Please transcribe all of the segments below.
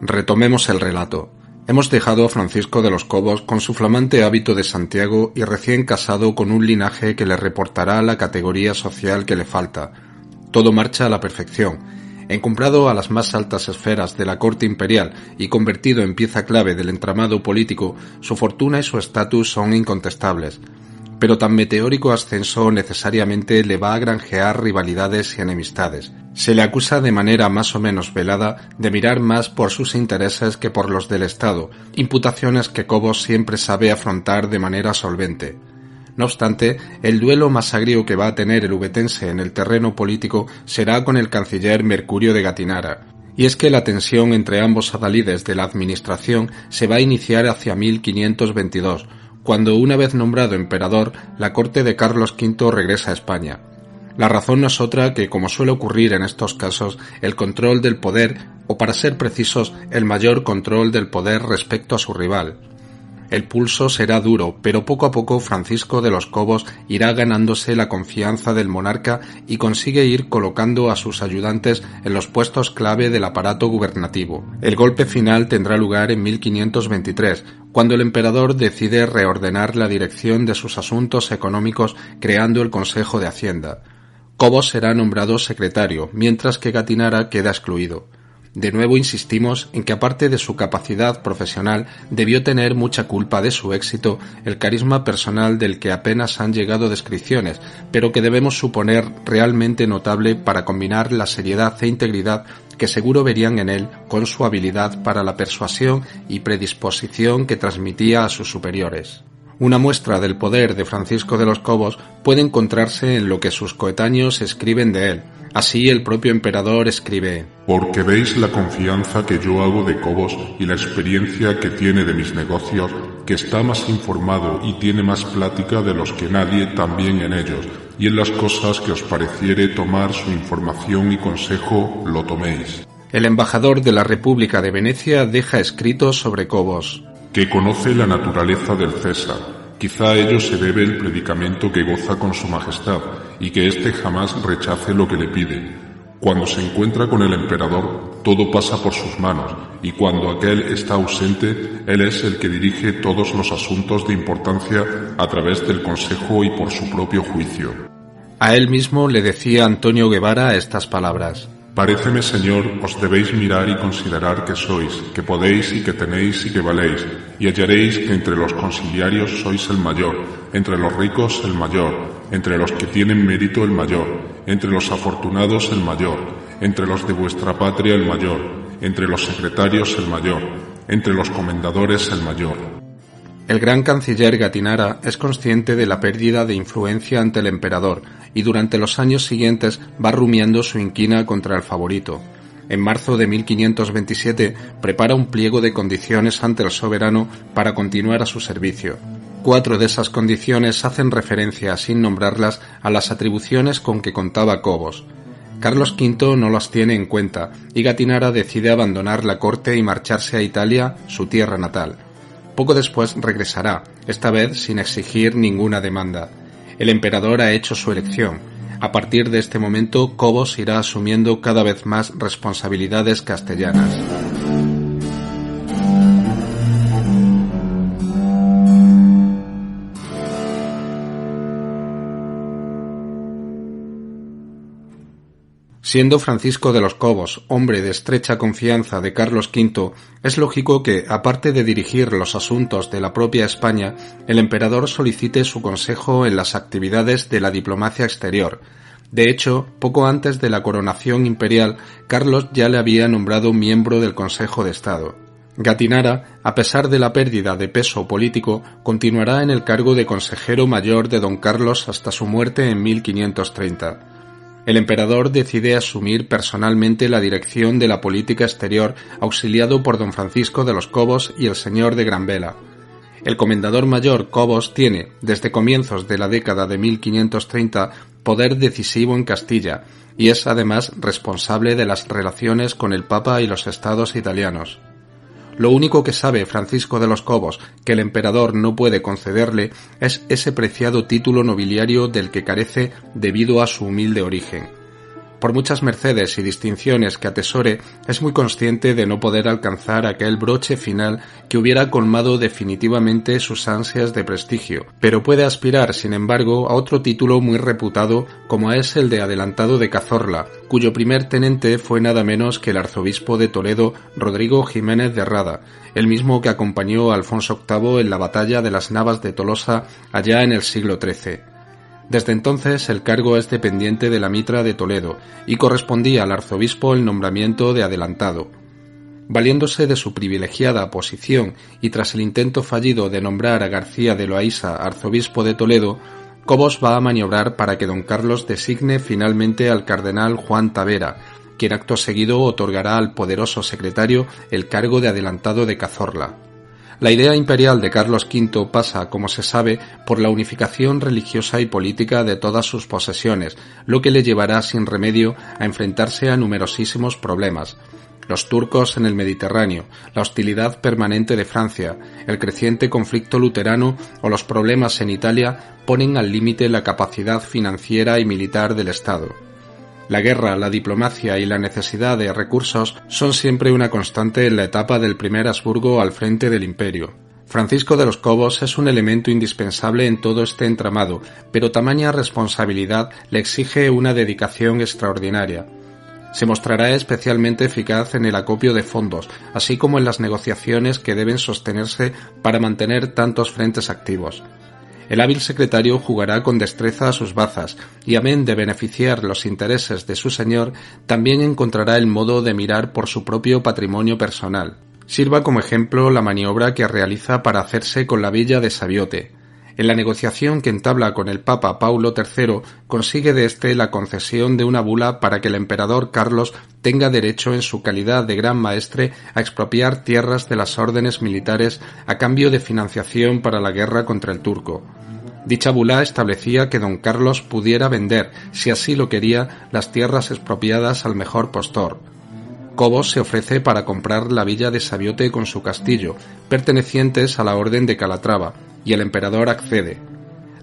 Retomemos el relato. Hemos dejado a Francisco de los Cobos con su flamante hábito de Santiago y recién casado con un linaje que le reportará la categoría social que le falta. Todo marcha a la perfección. Encumbrado a las más altas esferas de la corte imperial y convertido en pieza clave del entramado político, su fortuna y su estatus son incontestables. Pero tan meteórico ascenso necesariamente le va a granjear rivalidades y enemistades. Se le acusa de manera más o menos velada de mirar más por sus intereses que por los del Estado, imputaciones que Cobos siempre sabe afrontar de manera solvente. No obstante, el duelo más agrio que va a tener el ubetense en el terreno político será con el canciller Mercurio de Gatinara. Y es que la tensión entre ambos adalides de la administración se va a iniciar hacia 1522, cuando una vez nombrado emperador, la corte de Carlos V regresa a España. La razón no es otra que, como suele ocurrir en estos casos, el control del poder, o para ser precisos, el mayor control del poder respecto a su rival. El pulso será duro, pero poco a poco Francisco de los Cobos irá ganándose la confianza del monarca y consigue ir colocando a sus ayudantes en los puestos clave del aparato gubernativo. El golpe final tendrá lugar en 1523, cuando el emperador decide reordenar la dirección de sus asuntos económicos creando el Consejo de Hacienda. Cobos será nombrado secretario, mientras que Gatinara queda excluido. De nuevo insistimos en que aparte de su capacidad profesional, debió tener mucha culpa de su éxito el carisma personal del que apenas han llegado descripciones, pero que debemos suponer realmente notable para combinar la seriedad e integridad que seguro verían en él con su habilidad para la persuasión y predisposición que transmitía a sus superiores. Una muestra del poder de Francisco de los Cobos puede encontrarse en lo que sus coetáneos escriben de él. Así el propio emperador escribe: «Porque veis la confianza que yo hago de Cobos y la experiencia que tiene de mis negocios, que está más informado y tiene más plática de los que nadie también en ellos, y en las cosas que os pareciere tomar su información y consejo, lo toméis». El embajador de la República de Venecia deja escrito sobre Cobos: «Que conoce la naturaleza del César. Quizá a ello se debe el predicamento que goza con su majestad, y que éste jamás rechace lo que le pide. Cuando se encuentra con el emperador, todo pasa por sus manos, y cuando aquel está ausente, él es el que dirige todos los asuntos de importancia a través del consejo y por su propio juicio». A él mismo le decía Antonio Guevara estas palabras: «Paréceme, Señor, os debéis mirar y considerar que sois, que podéis y que tenéis y que valéis, y hallaréis que entre los conciliarios sois el mayor, entre los ricos el mayor, entre los que tienen mérito el mayor, entre los afortunados el mayor, entre los de vuestra patria el mayor, entre los secretarios el mayor, entre los comendadores el mayor». El gran canciller Gatinara es consciente de la pérdida de influencia ante el emperador y durante los años siguientes va rumiando su inquina contra el favorito. En marzo de 1527 prepara un pliego de condiciones ante el soberano para continuar a su servicio. 4 de esas condiciones hacen referencia, sin nombrarlas, a las atribuciones con que contaba Cobos. Carlos V no las tiene en cuenta y Gatinara decide abandonar la corte y marcharse a Italia, su tierra natal. Poco después regresará, esta vez sin exigir ninguna demanda. El emperador ha hecho su elección. A partir de este momento, Cobos irá asumiendo cada vez más responsabilidades castellanas. Siendo Francisco de los Cobos hombre de estrecha confianza de Carlos V, es lógico que, aparte de dirigir los asuntos de la propia España, el emperador solicite su consejo en las actividades de la diplomacia exterior. De hecho, poco antes de la coronación imperial, Carlos ya le había nombrado miembro del Consejo de Estado. Gatinara, a pesar de la pérdida de peso político, continuará en el cargo de consejero mayor de don Carlos hasta su muerte en 1530. El emperador decide asumir personalmente la dirección de la política exterior, auxiliado por don Francisco de los Cobos y el señor de Granvela. El comendador mayor Cobos tiene, desde comienzos de la década de 1530, poder decisivo en Castilla, y es además responsable de las relaciones con el Papa y los estados italianos. Lo único que sabe Francisco de los Cobos que el emperador no puede concederle es ese preciado título nobiliario del que carece debido a su humilde origen. Por muchas mercedes y distinciones que atesore, es muy consciente de no poder alcanzar aquel broche final que hubiera colmado definitivamente sus ansias de prestigio, pero puede aspirar, sin embargo, a otro título muy reputado como es el de Adelantado de Cazorla, cuyo primer tenente fue nada menos que el arzobispo de Toledo, Rodrigo Jiménez de Rada, el mismo que acompañó a Alfonso VIII en la batalla de las Navas de Tolosa allá en el siglo XIII. Desde entonces el cargo es dependiente de la mitra de Toledo y correspondía al arzobispo el nombramiento de adelantado. Valiéndose de su privilegiada posición y tras el intento fallido de nombrar a García de Loaysa arzobispo de Toledo, Cobos va a maniobrar para que don Carlos designe finalmente al cardenal Juan Tavera, quien acto seguido otorgará al poderoso secretario el cargo de adelantado de Cazorla. La idea imperial de Carlos V pasa, como se sabe, por la unificación religiosa y política de todas sus posesiones, lo que le llevará sin remedio a enfrentarse a numerosísimos problemas. Los turcos en el Mediterráneo, la hostilidad permanente de Francia, el creciente conflicto luterano o los problemas en Italia ponen al límite la capacidad financiera y militar del Estado. La guerra, la diplomacia y la necesidad de recursos son siempre una constante en la etapa del primer Habsburgo al frente del imperio. Francisco de los Cobos es un elemento indispensable en todo este entramado, pero tamaña responsabilidad le exige una dedicación extraordinaria. Se mostrará especialmente eficaz en el acopio de fondos, así como en las negociaciones que deben sostenerse para mantener tantos frentes activos. El hábil secretario jugará con destreza a sus bazas y, amén de beneficiar los intereses de su señor, también encontrará el modo de mirar por su propio patrimonio personal. Sirva como ejemplo la maniobra que realiza para hacerse con la villa de Sabiote. En la negociación que entabla con el Papa Paulo III, consigue de éste la concesión de una bula para que el emperador Carlos tenga derecho en su calidad de gran maestre a expropiar tierras de las órdenes militares a cambio de financiación para la guerra contra el turco. Dicha bula establecía que don Carlos pudiera vender, si así lo quería, las tierras expropiadas al mejor postor. Cobos se ofrece para comprar la villa de Sabiote con su castillo, pertenecientes a la Orden de Calatrava, y el emperador accede.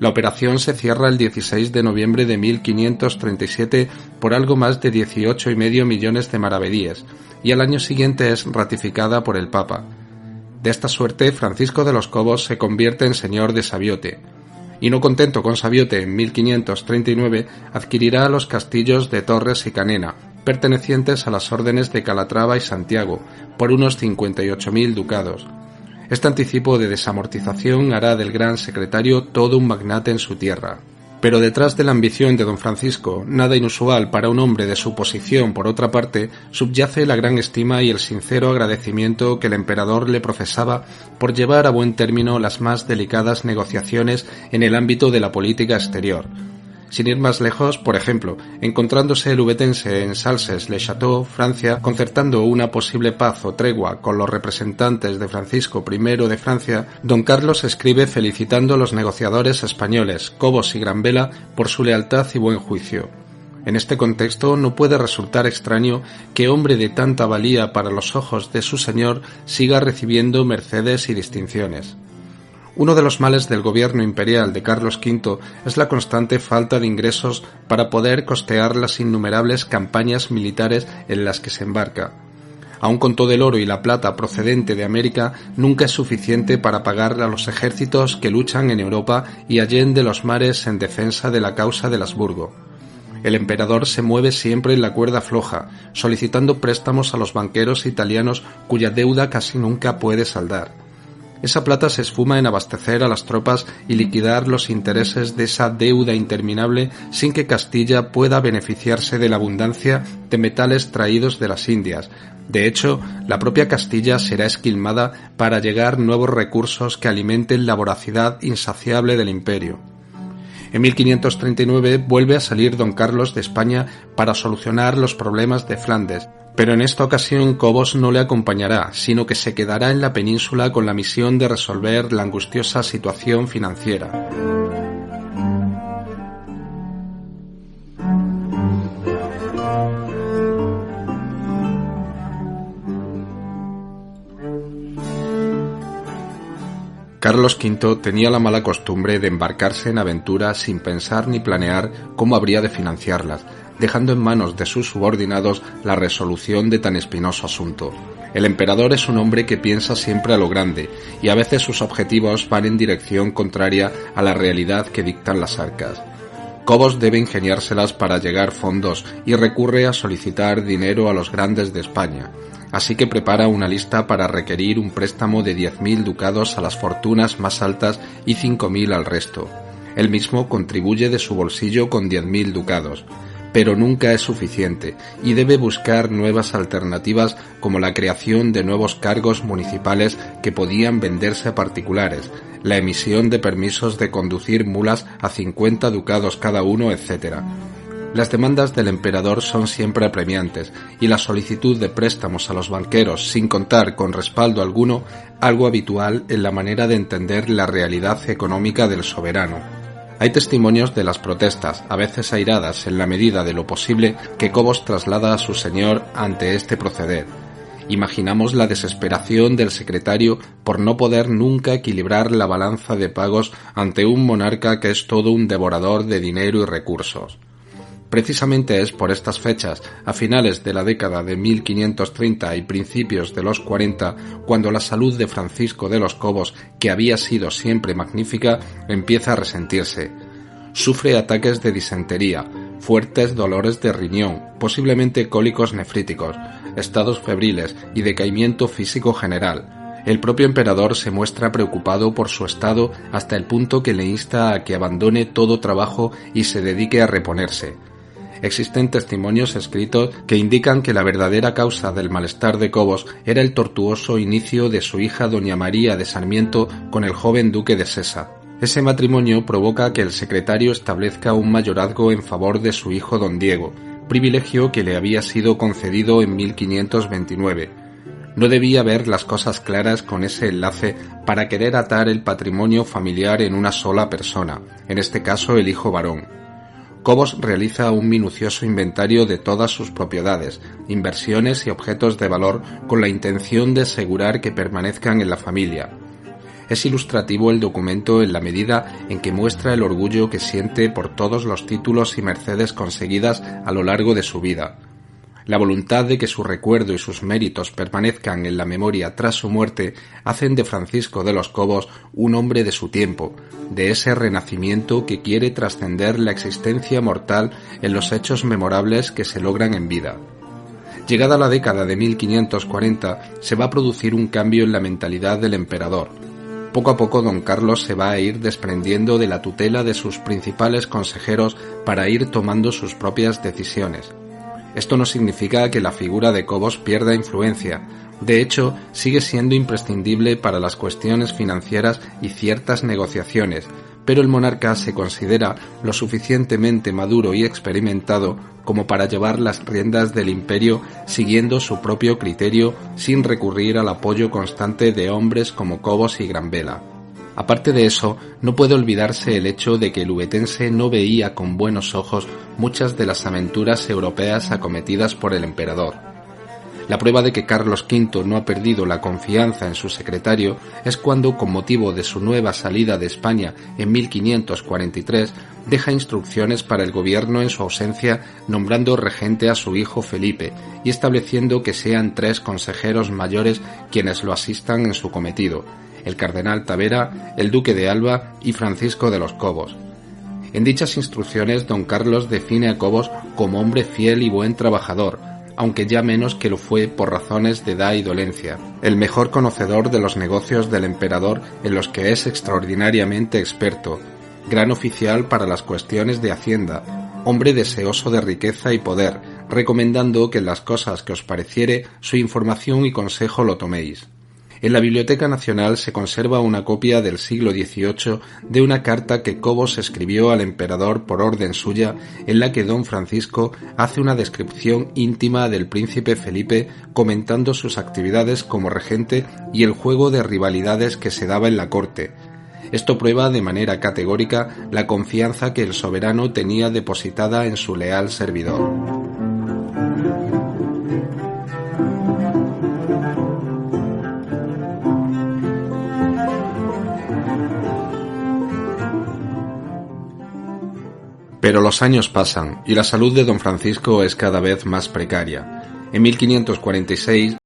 La operación se cierra el 16 de noviembre de 1537 por algo más de 18,5 millones de maravedíes, y al año siguiente es ratificada por el Papa. De esta suerte, Francisco de los Cobos se convierte en señor de Sabiote, y no contento con Sabiote, en 1539 adquirirá los castillos de Torres y Canena, pertenecientes a las órdenes de Calatrava y Santiago, por unos 58.000 ducados. Este anticipo de desamortización hará del gran secretario todo un magnate en su tierra. Pero detrás de la ambición de don Francisco, nada inusual para un hombre de su posición por otra parte, subyace la gran estima y el sincero agradecimiento que el emperador le profesaba por llevar a buen término las más delicadas negociaciones en el ámbito de la política exterior. Sin ir más lejos, por ejemplo, encontrándose el ubetense en Salses-le-Château, Francia, concertando una posible paz o tregua con los representantes de Francisco I de Francia, don Carlos escribe felicitando a los negociadores españoles, Cobos y Granvela, por su lealtad y buen juicio. En este contexto no puede resultar extraño que hombre de tanta valía para los ojos de su señor siga recibiendo mercedes y distinciones. Uno de los males del gobierno imperial de Carlos V es la constante falta de ingresos para poder costear las innumerables campañas militares en las que se embarca. Aun con todo el oro y la plata procedente de América, nunca es suficiente para pagar a los ejércitos que luchan en Europa y allende los mares en defensa de la causa del Habsburgo. El emperador se mueve siempre en la cuerda floja, solicitando préstamos a los banqueros italianos cuya deuda casi nunca puede saldar. Esa plata se esfuma en abastecer a las tropas y liquidar los intereses de esa deuda interminable sin que Castilla pueda beneficiarse de la abundancia de metales traídos de las Indias. De hecho, la propia Castilla será esquilmada para llegar nuevos recursos que alimenten la voracidad insaciable del imperio. En 1539 vuelve a salir don Carlos de España para solucionar los problemas de Flandes, pero en esta ocasión Cobos no le acompañará, sino que se quedará en la península con la misión de resolver la angustiosa situación financiera. Carlos V tenía la mala costumbre de embarcarse en aventuras sin pensar ni planear cómo habría de financiarlas, dejando en manos de sus subordinados la resolución de tan espinoso asunto. El emperador es un hombre que piensa siempre a lo grande, y a veces sus objetivos van en dirección contraria a la realidad que dictan las arcas. Cobos debe ingeniárselas para llegar fondos y recurre a solicitar dinero a los grandes de España, así que prepara una lista para requerir un préstamo de 10.000 ducados a las fortunas más altas y 5.000 al resto. Él mismo contribuye de su bolsillo con 10.000 ducados, pero nunca es suficiente y debe buscar nuevas alternativas como la creación de nuevos cargos municipales que podían venderse a particulares, la emisión de permisos de conducir mulas a 50 ducados cada uno, etc. Las demandas del emperador son siempre apremiantes y la solicitud de préstamos a los banqueros sin contar con respaldo alguno, algo habitual en la manera de entender la realidad económica del soberano. Hay testimonios de las protestas, a veces airadas en la medida de lo posible, que Cobos traslada a su señor ante este proceder. Imaginamos la desesperación del secretario por no poder nunca equilibrar la balanza de pagos ante un monarca que es todo un devorador de dinero y recursos. Precisamente es por estas fechas, a finales de la década de 1530 y principios de los 40, cuando la salud de Francisco de los Cobos, que había sido siempre magnífica, empieza a resentirse. Sufre ataques de disentería, fuertes dolores de riñón, posiblemente cólicos nefríticos, estados febriles y decaimiento físico general. El propio emperador se muestra preocupado por su estado hasta el punto que le insta a que abandone todo trabajo y se dedique a reponerse. Existen testimonios escritos que indican que la verdadera causa del malestar de Cobos era el tortuoso inicio de su hija doña María de Sarmiento con el joven duque de Sesa. Ese matrimonio provoca que el secretario establezca un mayorazgo en favor de su hijo don Diego, privilegio que le había sido concedido en 1529. No debía ver las cosas claras con ese enlace para querer atar el patrimonio familiar en una sola persona, en este caso el hijo varón. Cobos realiza un minucioso inventario de todas sus propiedades, inversiones y objetos de valor con la intención de asegurar que permanezcan en la familia. Es ilustrativo el documento en la medida en que muestra el orgullo que siente por todos los títulos y mercedes conseguidas a lo largo de su vida. La voluntad de que su recuerdo y sus méritos permanezcan en la memoria tras su muerte hacen de Francisco de los Cobos un hombre de su tiempo, de ese renacimiento que quiere trascender la existencia mortal en los hechos memorables que se logran en vida. Llegada la década de 1540, se va a producir un cambio en la mentalidad del emperador. Poco a poco don Carlos se va a ir desprendiendo de la tutela de sus principales consejeros para ir tomando sus propias decisiones. Esto no significa que la figura de Cobos pierda influencia. De hecho, sigue siendo imprescindible para las cuestiones financieras y ciertas negociaciones, pero el monarca se considera lo suficientemente maduro y experimentado como para llevar las riendas del imperio siguiendo su propio criterio sin recurrir al apoyo constante de hombres como Cobos y Granvela. Aparte de eso, no puede olvidarse el hecho de que el ubetense no veía con buenos ojos muchas de las aventuras europeas acometidas por el emperador. La prueba de que Carlos V no ha perdido la confianza en su secretario es cuando, con motivo de su nueva salida de España en 1543, deja instrucciones para el gobierno en su ausencia, nombrando regente a su hijo Felipe y estableciendo que sean 3 consejeros mayores quienes lo asistan en su cometido: el cardenal Tavera, el duque de Alba y Francisco de los Cobos. En dichas instrucciones, don Carlos define a Cobos como hombre fiel y buen trabajador, aunque ya menos que lo fue por razones de edad y dolencia, el mejor conocedor de los negocios del emperador en los que es extraordinariamente experto, gran oficial para las cuestiones de hacienda, hombre deseoso de riqueza y poder, recomendando que en las cosas que os pareciere su información y consejo lo toméis. En la Biblioteca Nacional se conserva una copia del siglo XVIII de una carta que Cobos escribió al emperador por orden suya, en la que don Francisco hace una descripción íntima del príncipe Felipe, comentando sus actividades como regente y el juego de rivalidades que se daba en la corte. Esto prueba de manera categórica la confianza que el soberano tenía depositada en su leal servidor. Pero Pero los años pasan y la salud de don Francisco es cada vez más precaria. En 1546